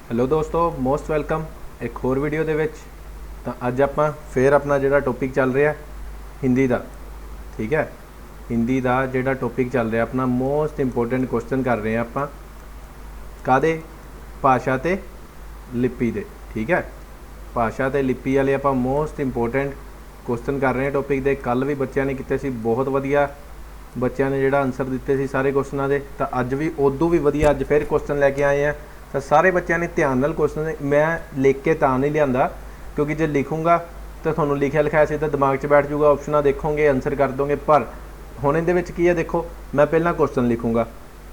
Hello दोस्तों, most welcome एक होर वीडियो दे विच। तो अज आपां फिर अपना जिहड़ा टॉपिक चल रहा हिंदी का, ठीक है। हिंदी का जिहड़ा टॉपिक चल रहा अपना मोस्ट इंपोर्टेंट क्वेश्चन कर रहे हैं आपां कादे भाषा ते लिपि दे, ठीक है। भाषा ते लिपि वाले आपां मोस्ट इंपोर्टेंट क्वेश्चन कर रहे हैं टॉपिक दे। कल भी बच्चों ने किए सी बहुत वधिया, बच्चों ने जिहड़ा आंसर दिते सी सारे क्वेश्चनों के। तो अज भी उदों भी वधिया अज फिर क्वेश्चन लैके आए हैं। तो सारे बच्चों ने ध्यान नाल क्वेश्चन मैं लिख के तां नहीं लिया, क्योंकि जो लिखूँगा तो थोनों लिखिया लिखाया सीधा दिमाग 'च बैठ जूगा, ऑप्शन देखोगे आंसर कर दोगे। पर हुण इहदे विच की है, देखो मैं पहला क्वेश्चन लिखूँगा,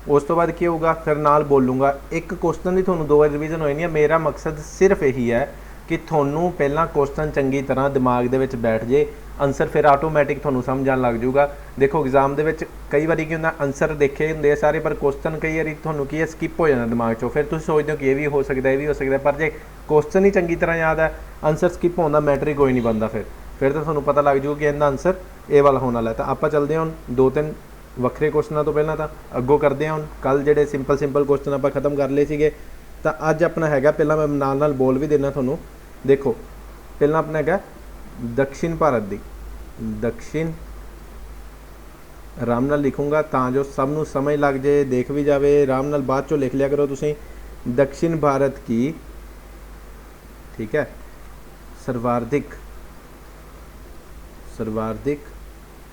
उस तो बाद की होगा फिर नाल बोलूँगा। एक क्वेश्चन की थोनों दो बार रिवीजन होई नहीं है। मेरा मकसद सिर्फ यही है कि थोनों पहला क्वेश्चन चंगी तरह दिमाग दे विच बैठ जाए, आंसर फिर आटोमैटिक थोनों समझ आने लग जूगा। देखो एग्जाम दे विच कई बार की होंदा आंसर देखे होंगे सारे, पर क्वेश्चन कई बार थोनों की है स्किप हो जाता दिमाग चो। फिर तुम सोचते हो कि ये भी हो सकता है, ये भी हो सकता है, पर जे क्वेश्चन ही चंगी तरह याद है आंसर स्किप होने का मैटर ही कोई नहीं बनता। फिर तो थोनों पता लग जूगा कि इनका आंसर ए वाला होने वाला है। तो आप चलते हैं हम दो तीन ਵੱਖਰੇ क्वेश्चनों तो पहला तो अगों करते हैं। हम कल जोड़े सिंपल क्वेश्चन आप खत्म कर ले थे, तो अज अपना है पहला मैं नाल बोल भी देना थोनों। देखो पहला अपना है दक्षिण भारत की, दक्षिण आराम नाल लिखूँगा तां जो सबनों समझ लग जाए, देख भी जाए आराम नाल। बाद चो लिख लिया करो तुसीं दक्षिण भारत की, ठीक है, सर्वाधिक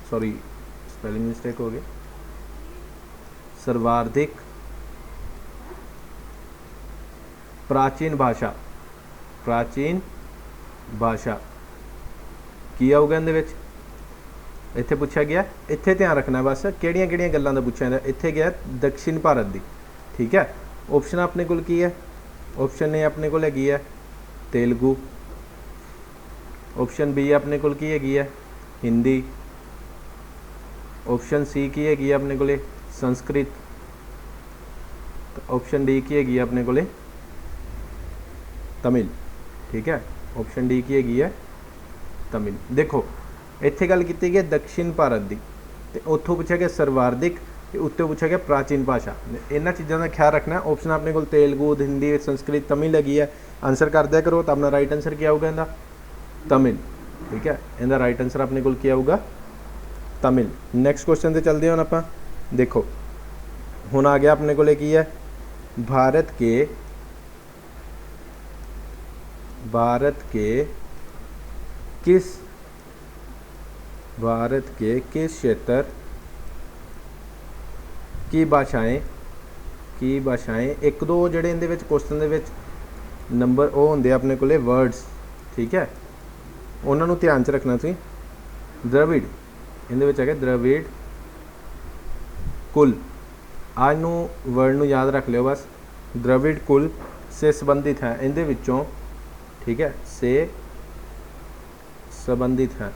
सॉरी स्पेलिंग मिस्टेक हो गई, सर्वाधिक प्राचीन भाषा की आऊगा इहदे विच। इत्थे पूछा गया, इत्थे ध्यान रखना बस किहड़ियां किहड़ियां गल्लां दा पूछा जांदा। इत्थे गया दक्षिण भारत दी, ठीक है। ऑप्शन अपने कोल की है, ऑप्शन ए अपने कोल हैगी है तेलुगू, ऑप्शन बी अपने कोल की हैगी है हिंदी, ऑप्शन सी की हैगी है अपने कोले संस्कृत, ऑप्शन डी की हैगी है अपने कोले तमिल, ठीक है। ऑप्शन डी की हैगी है तमिल। देखो इत्थे गल की गई दक्षिण भारत की, तो उत्थों पूछा गया सर्वाधिक, उत्ते पूछा गया प्राचीन भाषा। इन्होंने चीज़ों का ख्याल रखना। ऑप्शन अपने को तेलुगू, हिंदी, संस्कृत, तमिल लगी है। आंसर कर दिया करो। तो अपना राइट आंसर क्या होगा इनका तमिल, ठीक है। इनका राइट आंसर अपने को क्या होगा तमिल। नैक्सट क्वेश्चन से चलते हैं हम आप। देखो हुण आ गया अपने को की है भारत के किस क्षेत्र की भाषाएं एक दो जोड़े इन क्वेश्चन नंबर वो होंगे अपने को वर्ड्स, ठीक है, उन्होंने ध्यान च रखना सी। द्रविड़ इहदे है द्रविड़ कुल, आज नू वर्ड नू याद रख लियो बस। द्रविड़ कुल से संबंधित है इनदे विचों, ठीक है, से संबंधित है।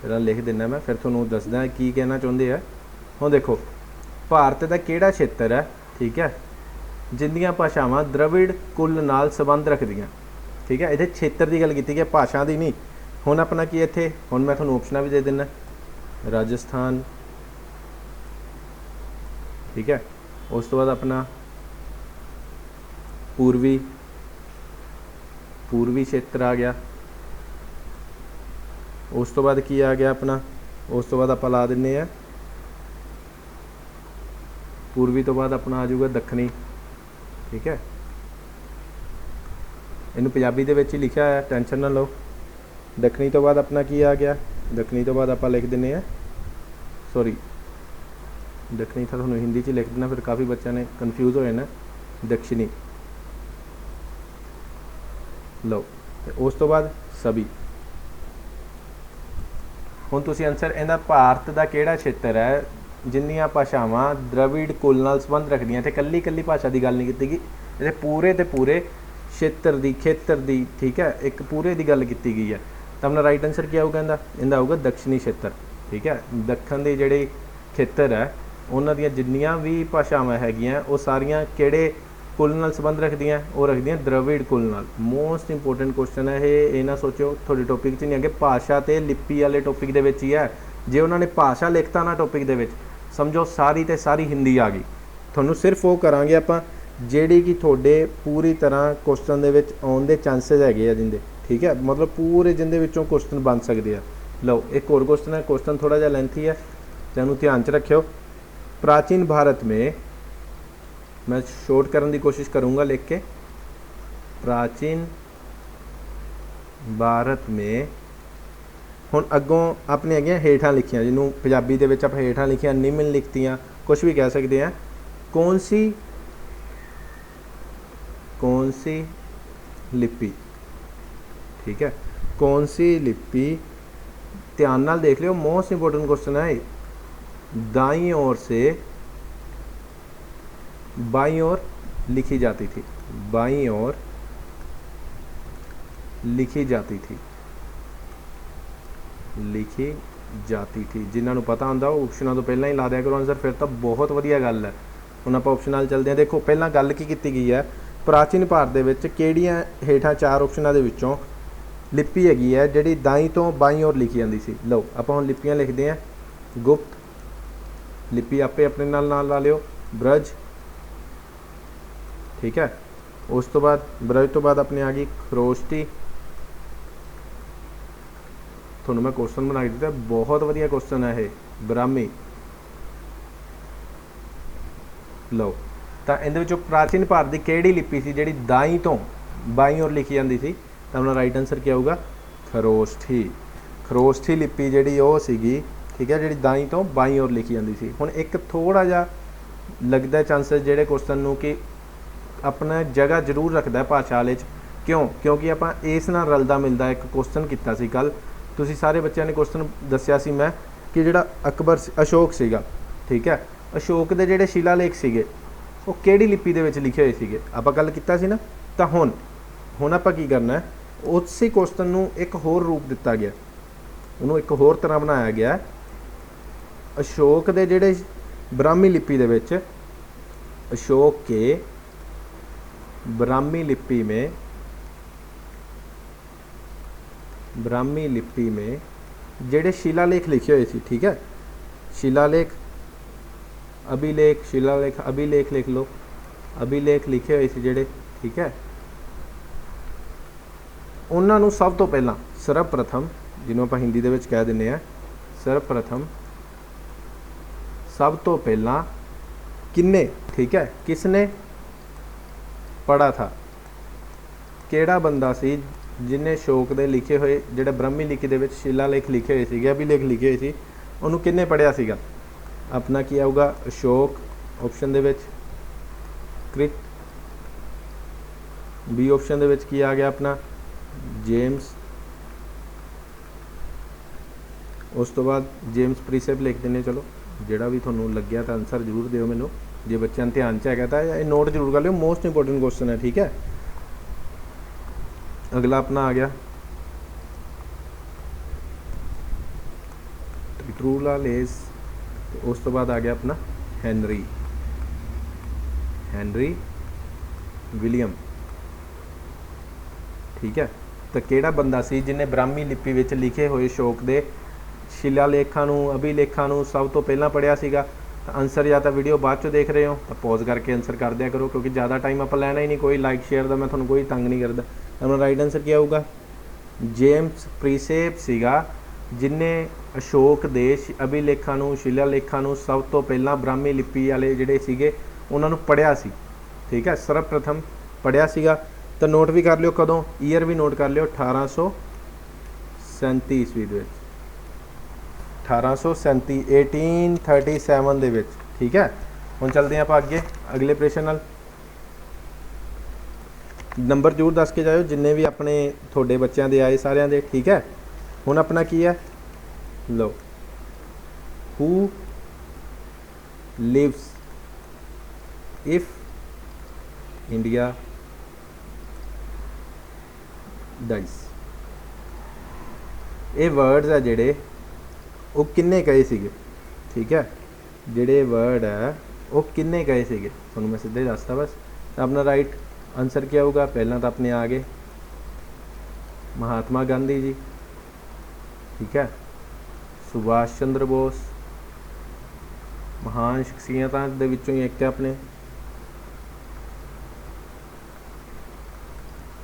फिर लिख देना मैं, फिर थोनों दसदा की कहना चाहते हैं। हुण देखो भारत का किहड़ा क्षेत्र है, ठीक है, जिंदियां भाषावां द्रविड़ कुल नाल संबंध रखदियां, ठीक है। इत्थे क्षेत्र की गल कीती गई, भाषा की नहीं। हुण अपना की इत्थे, हुण मैं थोनों ऑप्शन भी दे देना, राजस्थान, ठीक है। उस तो बाद अपना पूर्वी क्षेत्र आ गया। उस तो बाद की आ गया अपना, उस तो बाद आप ला देने हैं पूर्वी तो बाद अपना आ जाऊगा दक्षिणी, ठीक है। इनू पंजाबी दे विच ही लिखा है, टेंशन ना लो। दक्षिणी तो बाद अपना की आ गया, दक्षिणी तो बाद आप लिख देने हैं, सॉरी दक्षिणी था थोड़ा हिंदी च लिख देना, फिर काफ़ी बच्चों ने कन्फ्यूज हो जाना। दक्षिणी लो, उस तो बाद सभी। हुण तुसीं आंसर इहदा भारत का किहड़ा क्षेत्र है जिन्नियां भाषावां द्रविड़ कुल नाल संबंध रखदियां। इत्थे कल्ली कल्ली भाषा की गल नहीं की गई, इत्थे पूरे ते पूरे क्षेत्र की, ठीक है, एक पूरे की गल की गई है। तो अपना राइट आंसर क्या होगा इनका होगा दक्षिणी क्षेत्र, ठीक है। दक्षिण के जिहड़े क्षेत्र है उन्हां दियां जिन्नियां भी भाषावां हैगियां वो सारियां किहड़े कुल नाल संबंध रखदियां, वो रखदियां द्रविड़ कुल नाल। मोस्ट इंपोर्टेंट क्वेश्चन है ये ना सोचो थोड़े टॉपिक च नहीं है, भाषा ते लिपि वाले टॉपिक दे विच ही है। जे उन्होंने भाषा लिखता ना टॉपिक दे विच समझो सारी ते सारी हिंदी आ गई। थोनों सिर्फ वो करांगे आपां ਜਿਹੜੀ ਕਿ ਤੁਹਾਡੇ ਪੂਰੀ ਤਰ੍ਹਾਂ ਕੁਐਸਚਨ ਦੇ ਵਿੱਚ ਆਉਣ ਦੇ ਚਾਂਸਸ ਹੈਗੇ ਆ ਜਿੰਦੇ, ਠੀਕ ਹੈ, मतलब पूरे जिंदे विचों क्वेश्चन बन सकते हैं। लो एक और क्वेश्चन है, क्वेश्चन थोड़ा जिहा लेंथी है, तो ध्यान च रखियो। प्राचीन भारत में, मैं शॉर्ट करने की कोशिश करूँगा लिख के, प्राचीन भारत में, हुण अगों अपने हैगियां हेठां लिखियां, जिन्हों पंजाबी दे विच आपां हेठां लिखियां, निम्न लिखतियां, कुछ भी कह सकते हैं। कौन सी लिपि, ठीक है, कौन सी लिपि, ध्यान नाल देख लियो, मोस्ट इंपोर्टेंट क्वेश्चन है, दाईं ओर से बाईं ओर लिखी जाती थी, बाईं ओर लिखी जाती थी, लिखी जाती थी। जिन्होंने पता होंदा वो ऑप्शनों तो पहला ही ला दिया करो आंसर, फिर तो बहुत वधिया गल है। हुण आपां ऑप्शन नाल चलदे हैं। देखो पहला गल की कीती गई है, प्राचीन भारत दे विच किहड़ियां हेठां चार ऑप्शनों दे विचों लिपि हैगी है जिहड़ी दाईं तो बाईं ओर लिखी जाती सी। लो आपां हुण लिपियां लिखदे हैं। गुप्त लिपि आपे अपने नाल ला लियो, ब्रज, ठीक है, उस तो बाद ब्रज तो बाद अपने आ गई खरोष्टी। थोड़ा मैं क्वेश्चन बना के दिता, बहुत वधिया क्वेश्चन है ये, ब्राह्मी। लो तो इहदे विचों प्राचीन भारत की किहड़ी लिपि सी जिहड़ी दाईं तो बाईं ओर लिखी जाती सी, तो अपना राइट आंसर क्या होगा, खरोष्ठी। खरोष्ठी लिपि जिहड़ी वो सीगी, ठीक है, जिहड़ी दाईं तो बाईं ओर लिखी जाती सी। हुण एक थोड़ा जिहा लगदा चांसेस जिहड़े क्वेश्चन नूं कि अपना जगह जरूर रखता है भाषा वाले च, क्यों, क्योंकि आपां इस नाल रलदा मिलदा एक क्वेश्चन कीता सी कल, तुसीं सारे बच्चों ने क्वेश्चन दस्सिया सी मैं कि जिहड़ा अकबर अशोक सीगा, ठीक है, अशोक दे जिहड़े शिलालेख सीगे वो किहड़ी लिपि दे विच लिखे होए सीगे, आपां गल कीता सी ना। तां हुण आपां की करना है, उसी क्वेश्चन नूं एक होर रूप दिता गया, उन्होंने एक होर तरह बनाया गया। अशोक दे जिहड़े ब्राह्मी लिपि दे विच, अशोक के ब्राह्मी लिपि में जिहड़े शिलालेख लिखे हुए सी, ठीक है, शिलालेख, अभिलेख, शिलालेख, अभिलेख लिख लो, अभिलेख लिखे हुए सी जिहड़े, ठीक है, उन्होंने सब तो पहला सर्वप्रथम, जिन्होंने आप हिंदी दे विच कह दिंदे आ सर्वप्रथम, सब तो पहला किन्ने, ठीक है, किसने पढ़ा था, केड़ा बंदा सी जिन्हें अशोक दे लिखे हुए जिहड़े ब्राह्मी लिपि दे विच शिलालेख लिखे हुए सीगे, अभिलेख लिखे हुए सी, उन्होंने किन्ने पढ़िया सीगा, अपना की आऊगा अशोक, ऑप्शन दे विच कृत, बी ऑप्शन दे विच की आ गया अपना जेम्स, उस तो बाद जेम्स प्रीसेप लिख देने। चलो जिहड़ा भी तुहानूं लग्गिया तो आंसर जरूर दिओ मैनूं, जे बच्चों ने ध्यान च है तो ये नोट जरूर कर लियो, मोस्ट इंपोर्टेंट क्वेश्चन है, ठीक है। अगला अपना आ गया ट्रूलालेस, तो उस तो बाद आ गया अपना हैनरी विलियम, ठीक है। तो केड़ा बंदा सी जिन्हें ब्राह्मी लिपि विच लिखे हुए अशोक दे शिलालेखां नूं, अभिलेखां नूं सब तो पहला पढ़िया सीगा। तो आंसर या तो वीडियो बाद चो देख रहे हो तो पॉज करके आंसर कर दिया करो, क्योंकि ज़्यादा टाइम आप लेना ही नहीं, कोई लाइक शेयर का मैं तुहानूं कोई तंग नहीं करता। अपना राइट आंसर क्या होगा, जेम्स प्रीसेप सीगा जिन्हें अशोक दे अभिलेखां नूं, शिलालेखां नूं सब तो पहला ब्राह्मी लिपि वाले जिहड़े सीगे उन्हां नूं पढ़िया सी, ठीक है, सर्वप्रथम पढ़िया सीगा। तो नोट भी कर लियो कदों, ईयर भी नोट कर लियो, 1837 ईस्वी दे विच, 1837 1837 दे विच, ठीक है। हुण चलते हैं आप अगे अगले प्रश्न नाल। नंबर जरूर दस के जाओ जिन्ने भी अपने थोड़े बच्चों के आए सारिਆਂ ਦੇ, ठीक है। हुण अपना की है, लो हू लिव्स इफ इंडिया डाइस, ये वर्ड्स है जिहड़े वो किन्ने कहे सीगे, ठीक है, जिहड़े वर्ड है वो किन्ने कहे सीगे, तुहानूं मैं सीधे ही दसदा बस। तो अपना राइट आंसर क्या होगा, पहला तो अपने आ गए महात्मा गांधी जी, ठीक है, सुभाष चंद्र बोस, महान शख्सियतां दे विचों ही एक है अपने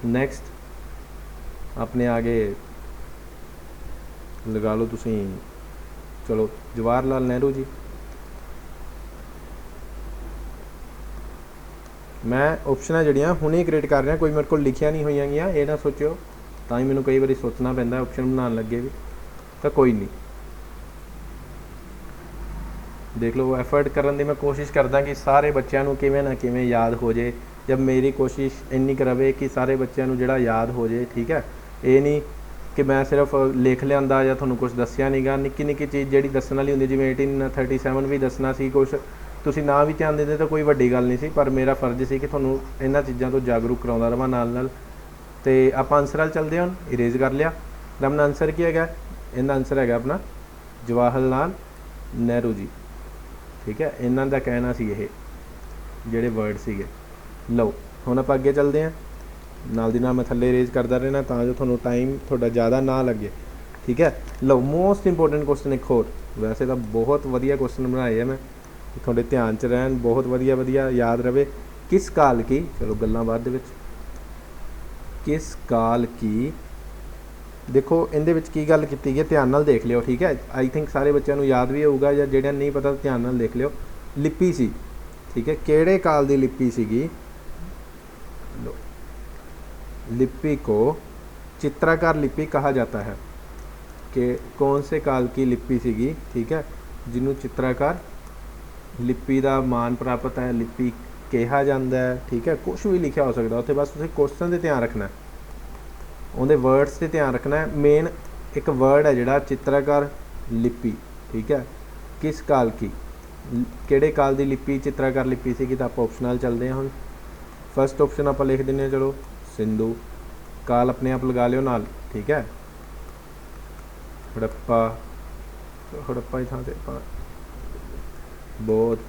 नैक्सट अपने आगे लगा लो तुसी, चलो जवाहर लाल नेहरू जी। मैं ऑप्शन जड़ियाँ हुणे क्रिएट कर रहा, कोई मेरे को लिखिया नहीं हुई गई, ये ना सोचो ਤਾਂ ਹੀ ਮੈਨੂੰ कई बार सोचना पैंदा ऑप्शन बनाने लगे भी, तो कोई नहीं देख लो एफर्ट करने की मैं कोशिश करदा कि सारे बच्चों को किवें ना किवें याद हो जाए, जब मेरी कोशिश इन्नी रहे कि सारे बच्चों को जिहड़ा याद हो जाए। ठीक है, ये नहीं कि मैं सिर्फ लिख लिया या तुहानूं कुछ दस्सिया नहीं गा, निक्की निक्की चीज़ जिहड़ी दस्सण वाली हुंदी, जिवें 1837 भी दसना सी, कुछ तुसीं ना भी ध्यान देंदे तो कोई वड्डी गल नहीं सी, पर मेरा फर्ज सी कि तुहानूं इन्हां चीज़ां तो जागरूक कराउंदा रहां नाल। तो आप आंसर वाल चलते हैं, हुण इरेज कर लिया। तो अपना आंसर की है, इनका आंसर है अपना जवाहर लाल नेहरू जी। ठीक है, इन्हों का कहना सी ये जोड़े वर्ड सीगे। लो हुण आप अगे चलते हैं, नाल दी नाल मैं थल्ले इरेज करता रहना तां जो तुहानूं टाइम थोड़ा ज़्यादा ना लगे। ठीक है, लो मोस्ट इंपोर्टेंट क्वेश्चन एक होर, वैसे तो बहुत वधिया क्वेश्चन बनाए है मैं, थोड़े ध्यान च रहन, बहुत वधिया वधिया याद रहे। किस काल की, चलो गल्लां बाद दे विच, किस काल की, देखो इहदे विच की गल कीती गई, ध्यान नाल देख लिओ। ठीक है, आई थिंक सारे बच्चों को याद भी होगा, या जिहड़े नहीं पता ध्यान नाल देख लिओ। लिपि सी, ठीक है, किहड़े काल की लिपि सीगी? लिपि को चित्राकार लिपि कहा जाता है, कि कौन से काल की लिपि सीगी? ठीक है, जिन्हों चित्राकार लिपि का मान प्राप्त है, लिपि कहा जाता है। ठीक है, कुछ भी लिखा हो सकता उत्थे, बस तुसीं क्वेश्चन से ध्यान रखना है, उहदे वर्ड्स से ध्यान रखना है। मेन एक वर्ड है जिहड़ा चित्राकार लिपि। ठीक है, किस काल की, किहड़े काल की लिपि चित्राकार लिपि सीगी? तो आप ऑप्शनल चलते हैं। हुण फस्ट ऑप्शन आप लिख दिंदे, चलो सिंधु काल अपने आप लगा लिओ नाल। ठीक है, हड़प्पा, हड़प्पा की थां ते बौद्ध।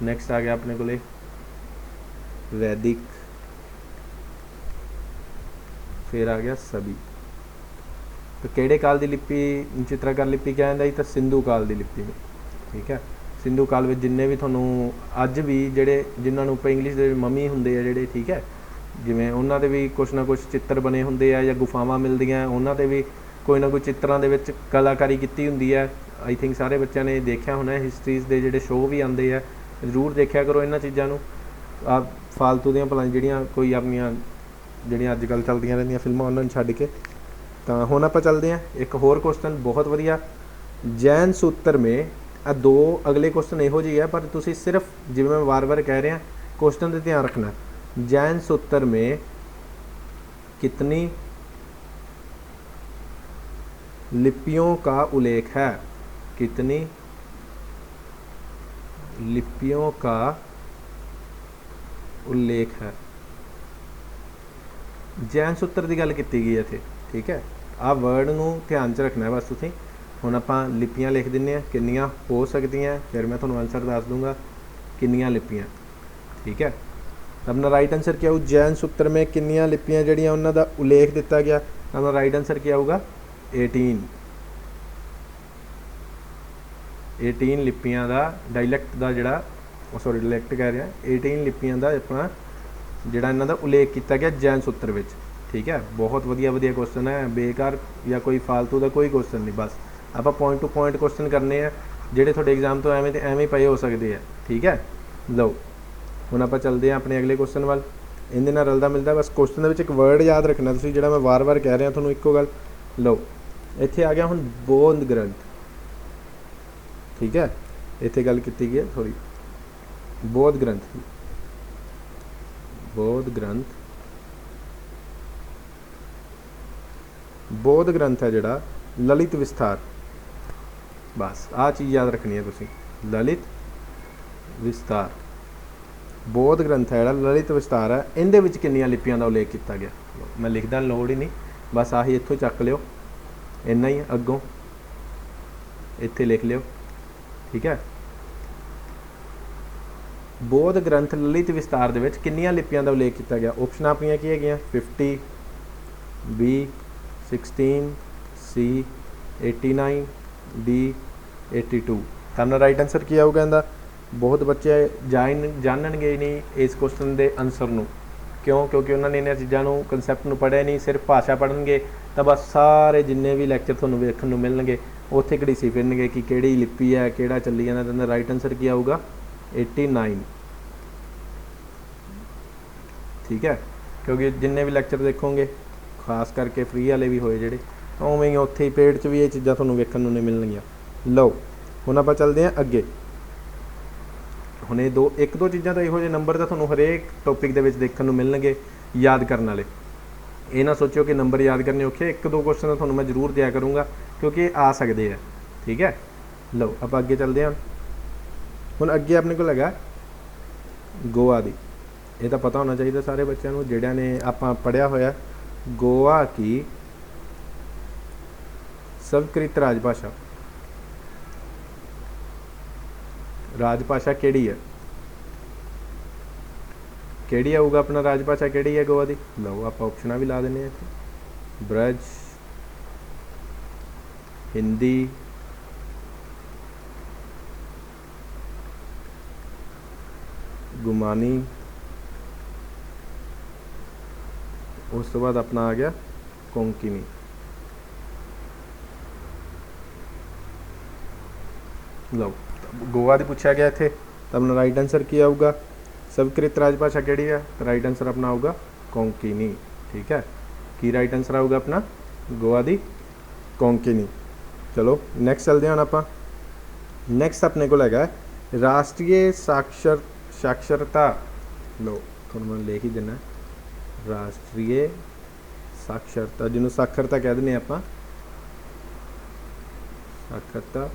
नैक्सट आ गया अपने कोले वैदिक, फिर आ गया सभी। तो किहड़े काल की लिपि चित्राकार लिपि क्या है? तो सिंधु काल की लिपि में। ठीक है, सिंधु काल में जिन्ने भी तुहानूं अज भी जिहड़े जिन्होंने उपर इंग्लिश के मम्मी हुंदे आ जिहड़े, ठीक है, जिवें उन्हां दे भी कुछ ना कुछ चित्र बने हुंदे आ, या गुफावां मिलदियां, उन्हां ते भी कोई ना कोई चित्रां दे विच कलाकारी कीती हुंदी है। आई थिंक सारे बच्चों ने देखा होना, हिस्टरीज़ के जिहड़े शो भी आते हैं, जरूर देखा करो इन्हां चीज़ां नूं। आप फालतू दियां भला जिहड़ियां कोई अपनियां जिहड़ियां अजकल चलदियां रहिंदियां फिल्मां उन्हां नूं छड्ड के। तो हुण आपां चलदे हां एक होर क्वेश्चन बहुत वधिया, जैन सूत्र में दो अगले क्वेश्चन इहो जी है, पर तुसीं सिर्फ जिवें मैं बार बार कह रहा क्वेश्चन से ध्यान रखना। जैन सूत्र में कितनी लिपियों का उल्लेख है? कितनी लिपियों का उल्लेख है? जैन सूत्र की गल की गई है इत्थे। ठीक है, आ वर्ड नूं ध्यान च रखना है बस तुसीं। हुण आपां लिपियां लिख दिंदे आ, कितनियां हो सकदियां, फिर मैं तुहानूं आंसर दस दूंगा कितनियां लिपियां। ठीक है, अपना राइट आंसर क्या आऊ? जैन सूत्र में कितनियां लिपियां जिहड़ियां उन्हां दा उल्लेख दिता गया, अपना राइट आंसर क्या आऊगा? 18 लिपियां का डायलैक्ट का जिहड़ा सॉरी डायलैक्ट कह रहा 18 लिपियां का अपना जिहड़ा इन्हां दा उल्लेख किया गया जैन सूत्र विच। ठीक है, बहुत वधिया वधिया क्वेश्चन है, बेकार या कोई फालतू का कोई क्वेश्चन नहीं, बस आप पॉइंट टू पॉइंट क्वेश्चन करने हैं जिहड़े तुहाडे एग्जाम तो एवें ते एवें पए हो सकते हैं। ठीक है, लो हुण आपां चलदे हैं अपने अगले क्वेश्चन वाल। इहदे नाल रलदा मिलदा बस क्वेश्चन दे विच एक वर्ड याद रखना तुसीं, जिहड़ा मैं बार बार कह रहा तुहानूं इक्को गल। लो इत्थे आ गया हुण बौद्ध ग्रंथ। ठीक है, इत्थे गल कीती गई है थोड़ी बौद्ध ग्रंथ की। बौद्ध ग्रंथ, बौद्ध ग्रंथ है जिहड़ा ललित विस्तार, बस आ चीज़ याद रखनी है तुसीं, ललित विस्तार। बौद्ध ग्रंथ है जिहड़ा ललित विस्तार है, इहदे विच कितनियां लिपियां का उल्लेख किया गया? मैं लिखदा लोड़ ही नहीं, बस आही इत्थों चक लिओ, इन्ना ही अगों इत्थे लिख लिओ। ठीक है, बौद्ध ग्रंथ ललित विस्तार दे विच कितनियां लिपियां का उल्लेख किया गया? ऑप्शन अपनियां की है 50, B 16, C 89, D 82। तो राइट आंसर क्या होगा इहदा? बहुत बच्चे जानणगे नहीं इस क्वेश्चन के आंसर नूं, क्यों? क्योंकि उन्होंने इन्हां चीज़ों को कंसैप्ट नूं पढ़िया नहीं, सिर्फ भाषा पढ़नगे तो बस सारे जिन्ने भी लैक्चर तुहानूं वेखण नूं मिलणगे उत्थे घड़ीसी फिरनगे कि किहड़ी लिपि है, किहड़ा चली जाना। तो राइट आंसर क्या आऊगा? 89। ठीक है, क्योंकि जिन्ने भी लैक्चर देखोगे खास करके फ्री वाले भी होए जिहड़े उवें ही उत्थे ही पेड च भी ये चीज़ां तुहानूं वेखण नूं नहीं मिलणगीਆਂ। लो हुण आपां चलदे हां अगे। हुण ये एक दो चीज़ां तो इहो ਜਿਹੇ नंबर तो तुहानूं हरेक टॉपिक दे विच देखण नूं मिलणगे याद करने वाले। ये ना सोचो कि नंबर याद करने औखे, एक दो क्वेश्चन तो तुहानूं मैं जरूर दिया करूँगा क्योंकि आ सकते हैं। ठीक है, लो आप अगे चलते हैं। हुण अगे अपने को लगा गोवा दी, ये तो पता होना चाहिए सारे बच्चों को जिहड़ियां ने आपां पढ़िया होया। गोवा की संस्कृत राजभाषा, राजभाषा केड़ी है? केड़ी आऊगा अपना राजभाषा केड़ी है गोवा की? लो आप ऑप्शन भी ला देने इत्थे, ब्रज, हिंदी, गुमानी, उस तो बाद अपना आ गया कोंकणी। लो गोवा की पूछा गया इत्थे, तो अपना राइट आंसर क्या आऊगा? संस्कृत राजभाषा केड़ी है? तो राइट आंसर अपना आऊगा कोंकणी। ठीक है, की राइट आंसर आऊगा अपना गोवा की कोंकणी। चलो नैक्सट चलते हैं आप। नैक्सट अपने को हैगा राष्ट्रीय साक्षरता। लो थोड़ा मैं लिख ही देना, राष्ट्रीय साक्षरता, जिन्होंने साक्षरता कह दें आप, साक्षरता।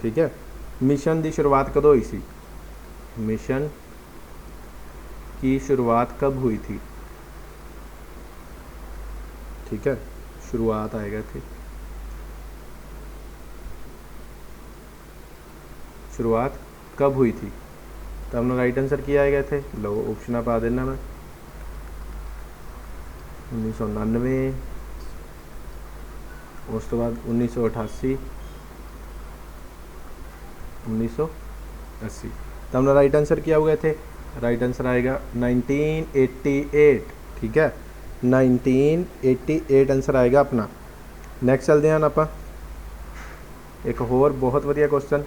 ठीक है, मिशन की शुरुआत कदों हुई सी? मिशन की शुरुआत कब हुई थी? ठीक है, शुरुआत आएगा थे, शुरुआत कब हुई थी? तो अपना राइट आंसर क्या आएगा थे? लो ऑप्शन पा देना मैं, 1999, उस तो बाद 1988, 1980। तो अपना राइट आंसर क्या होगा थे? राइट आंसर आएगा 1988। ठीक है, 1988 आंसर आएगा अपना। नैक्सट चलते हैं आप एक होर बहुत वधिया क्वेश्चन।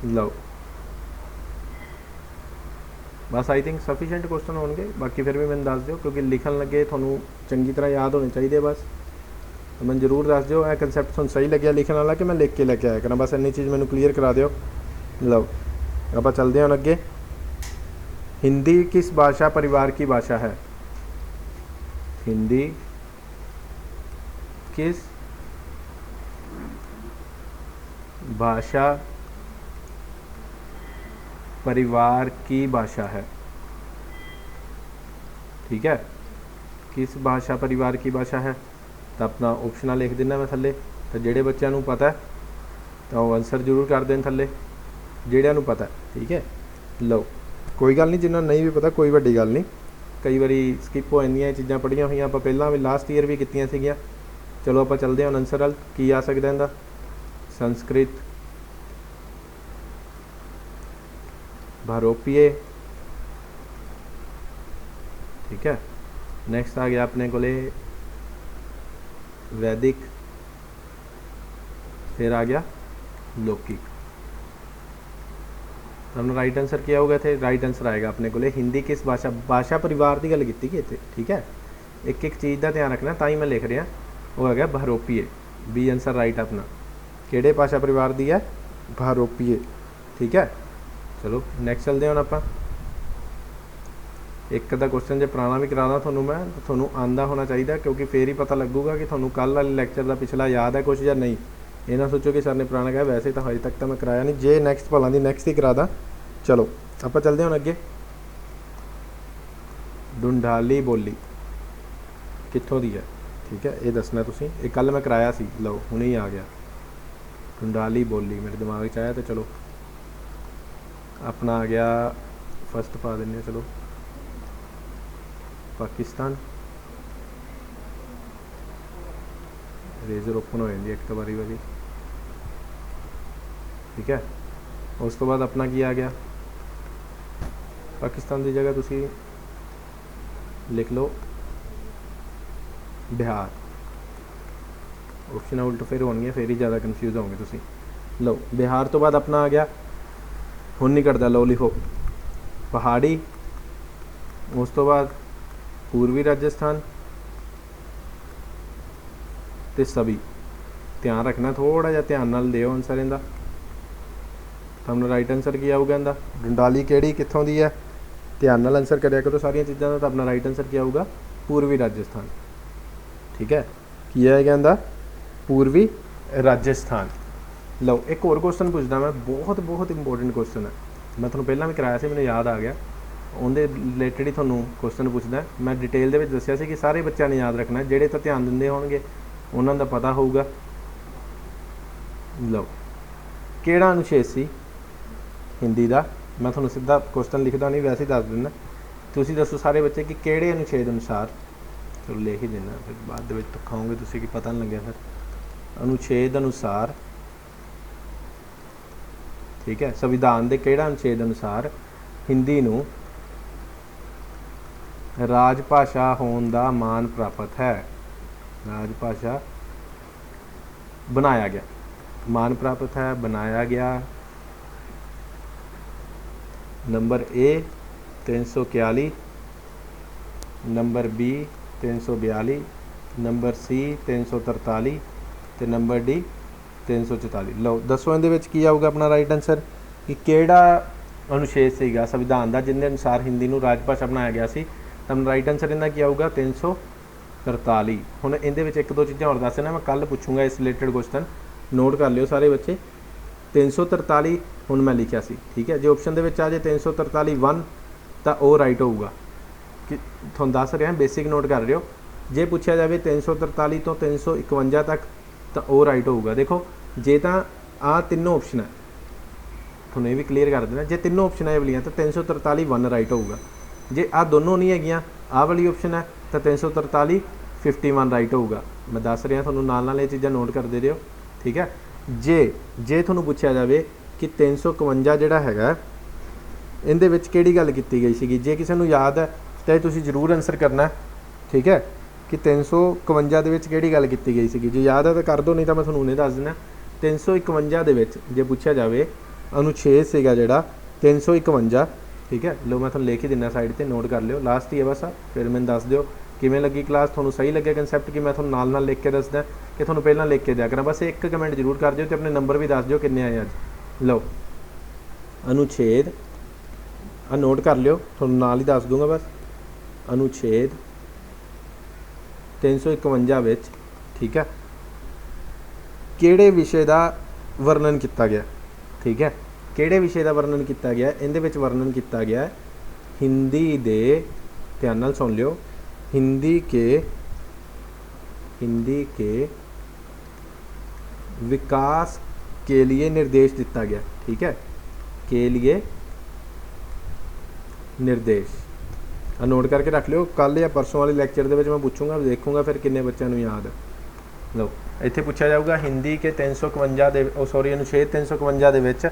लो बस आई थिंक सफिशेंट क्वेश्चन होंगे, बाकी फिर भी मैंने दस दो क्योंकि लिखन लगे थोनों चंगी तरह याद होने चाहिए। बस तो मैं जरूर दस दो यह कंसैप्ट थोड़ा सही लगे लिखने वाला कि मैं लिख के लेके आया करना, बस इन्नी चीज़ मैंने क्लीयर करा दो। लो आप चलते हैं अगे। हिंदी किस भाषा परिवार की भाषा है? हिंदी किस भाषा परिवार की भाषा है? ठीक है, किस भाषा परिवार की भाषा है? तो अपना ऑप्शन लिख देना मैं थले, तो जेडे बच्चों को पता है तो आंसर जरूर कर दें थले, जेड़ियां नूं पता है। ठीक है, लो कोई गल नहीं, जिन्होंने नहीं भी पता कोई वड्डी गल नहीं, कई बारी स्किप हो जांदियां चीज़ां पढ़िया हुई आप पहला भी लास्ट ईयर भी कीतियां सीगियां। चलो आप चलते हैं आंसर वाल, की आ सकता इहदा? संस्कृत, भारोपीय। ठीक है, नैक्सट आ गया अपने को वैदिक, फिर आ गया लौकिक। हमने राइट आंसर क्या होगा थे? राइट आंसर आएगा अपने को हिंदी किस भाषा परिवार की गल की इतने। ठीक है, एक एक चीज़ का ध्यान रखना, ताई मैं लिख रहा वो है भारोपीय। बी आंसर राइट अपना, किहड़े भाषा परिवार की है? भारोपीय। ठीक है, चलो नैक्सट चलते हैं आप। एक अद्धा क्वेश्चन जो पुराना भी करा थोनू मैं, तो थोनू आंदा होना चाहिए क्योंकि फिर ही पता लगूगा कि थोनू कल वाले लैक्चर का पिछला याद है कुछ या नहीं। ये ना सोचो कि सर ने पुराना कहा, वैसे तो अजे तक तो मैं कराया नहीं, जे नैक्सट भला दी नैक्सट ही करा दा। चलो आप चलते हैं अगे। ढूंढाली बोली कित्थों दी है? ठीक है, ये दसना तुसीं, ये कल मैं कराया सी, लो हुणे ही आ गया। ढूंढाली बोली मेरे दिमाग च आया, तो चलो अपना आ गया फर्स्ट पा दें। चलो पाकिस्तान, रेजर ओपन हो जाती एक तो बारी बारी। ठीक है, उस तो बाद अपना की आ गया पाकिस्तान की जगह तुसी लिख लो बिहार, ऑप्शन उल्ट फिर होने फिर ही ज़्यादा कन्फ्यूज़ होंगे तुसी। लो बिहार तो बाद अपना आ गया, हुण नहीं कटदा, लो लिखो पहाड़ी, उस तो बाद पूर्वी राजस्थान ते सभी। ध्यान रखना, थोड़ा जिहा ध्यान नाल दिओ आंसर इहदा। तुहानूं राइट आंसर की आऊगा इहदा, डंडाली किहड़ी कित्थों दी है, ध्यान नाल आंसर करिया करो सारियां चीज़ां दा। तो अपना राइट आंसर क्या आऊगा, पूर्वी राजस्थान। ठीक है, की आएगा इहदा, पूर्वी राजस्थान। लो एक होर क्वेश्चन पूछदा मैं, बहुत बहुत इंपोर्टेंट क्वेश्चन है, मैं तुहानूं पहलां भी कराया सी, मैनूं याद आ गया, उहदे रिलेटेड ही तुहानूं क्वेश्चन पुछदा। मैं डिटेल दे विच दस्सिया सी कि सारे बच्चों ने याद रखना, जिहड़े तां ध्यान दिंदे होणगे उन्हां दा पता होऊगा। लो किहड़ा अनुच्छेद सी हिंदी दा, मैं तुहानूं सीधा क्वेश्चन लिखदा नहीं, वैसे ही दस दिंदा, तुसीं दसो सारे बच्चे कि किहड़े अनुच्छेद अनुसार, चलो लिख ही देना, फिर बाद दे विच दिखाओगे तुसीं कि पता नहीं लग्या फिर। अनुच्छेद अनुसार, ठीक है, संविधान के किहड़ा अनुच्छेद अनुसार हिंदी नूं राजभाषा होने का मान प्राप्त है, राजभाषा बनाया गया, मान प्राप्त है, बनाया गया। Number A 341, number B 342, number C 343 तो नंबर डी 344। लो दसो इहदे विच की आऊगा अपना राइट आंसर कि किहड़ा अनुच्छेद सीगा संविधान का जिंदे अनुसार हिंदी नूं राजभाषा बनाया गया सी। तो राइट आंसर इहदा की आऊगा 343। हुण इहदे विच एक दो चीज़ां होर दस देना, मैं कल पुछूंगा इस रिलेटेड क्वेश्चन, नोट कर लियो सारे बच्चे। 343 हुण मैं लिखिया सी, ठीक है, जे ऑप्शन दे विच आ जाए 343 1 तो वो राइट होऊगा, कि तुहानूं दस रहा बेसिक नोट कर रहे हो। जे पूछा जाए 343 तो 351 तक तो वो राइट होऊगा। देखो जे तो आ तीनों ऑप्शन है, तुहानूं ये भी क्लीयर कर देना, जे तीनों ऑप्शन है वालियां तो 343 1 राइट होऊगा। जे आ दोनों नहीं हैगियां, आ वाली ऑप्शन है तो 343 51 राइट होऊगा। मैं दस रहा तुहानूं नाल नाल ये चीज़ां नोट करदे रहिओ, ठीक है। जे तुहानूं पुछया जाए कि 351 जिहड़ा हैगा इहदे विच किहड़ी गल कीती गई सीगी, जे किसी नूं याद है तो तुसीं जरूर आंसर करना, ठीक है, कि 351 दे विच किहड़ी गल कीती गई सीगी। जे याद है तो कर दो, नहीं तो मैं तुहानूं हुणे दस दिना। 351 दे विच जे पुछया जाए अनुच्छेद सीगा जिहड़ा 351, ठीक है। लो मैं तुहानूं लिख ही दिना साइड ते, नोट कर लिओ, लास्ट ही है बस, फिर मैनूं दस दिओ किवें लगी क्लास, तुहानूं सही लग्या कंसैप्ट कि मैं तुहानूं नाल नाल लिख के दसदा कि तुहानूं पहलां लिख के दिया करा। बस एक कमेंट जरूर कर दिओ ते अपने नंबर भी दस दिओ किन्ने आए अज। लो अनुच्छेद आ नोट कर लिओ, तुहानूं नाल ही दस दूंगा बस। अनुच्छेद 351 विच, ठीक है, किहड़े विषय का वर्णन किया गया, ठीक है, किहड़े विषय का वर्णन किया गया, इहदे विच वर्णन किया गया हिंदी दे, ध्यान नाल सुन लिओ, हिंदी के विकास के लिए निर्देश दिता गया, ठीक है, के लिए निर्देश। नोट करके रख लियो, कल या परसों वाले लैक्चर दे विच मैं पूछूंगा, देखूंगा फिर किन्ने बच्चों नूं याद है। लो इत्थे पूछा जाऊगा हिंदी के 351 दे सॉरी अनुच्छेद 351 दे विच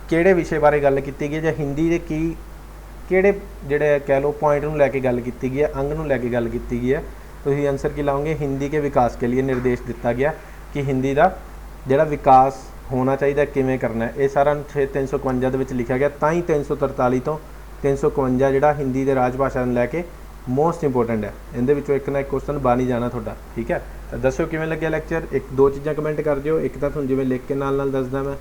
किहड़े विषय बारे गल कीती गई, जां हिंदी दे की किहड़े जिहड़े कह लो पॉइंट नूं लैके गल कीती गई है, अंग नूं लैके गल कीती गई है। तुसीं आंसर की लाओगे, हिंदी के विकास के लिए निर्देश दिता गया कि हिंदी का जिहड़ा विकास होना चाहिए किवें करना है, ये सारा अनुच्छेद 351 दे विच लिखा गया। तां ही 343 तो 351 जिहड़ा हिंदी के राजभाषा नूं लैके मोस्ट इंपोर्टेंट है, इहदे विचों एक ना एक क्वेश्चन बन ही जाना तुहाडा, ठीक है। तो दसो किवें लग्गिया लैक्चर, एक दो चीज़ां कमेंट कर दिओ, एक तो तुहानूं जिवें लिख के नाल नाल दसदा मैं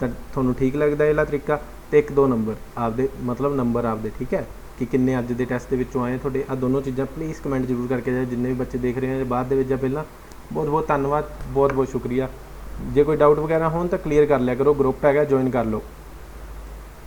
तो तुहानूं ठीक लगदा इहला तरीका, तो एक दो नंबर आपदे, मतलब नंबर आपदे, ठीक है, कि किन्ने अज दे टैस्ट दे विचों आए तुहाडे। आ दोनों चीज़ां प्लीज़ कमेंट जरूर करके जाओ, जिन्ने भी बच्चे देख रहे हैं बाद दे विच जां पहलां, बहुत बहुत धन्नवाद, बहुत बहुत शुक्रिया। जे कोई डाउट वगैरह हो तो क्लीयर कर लिया करो, ग्रुप हैगा ज्वाइन कर लो।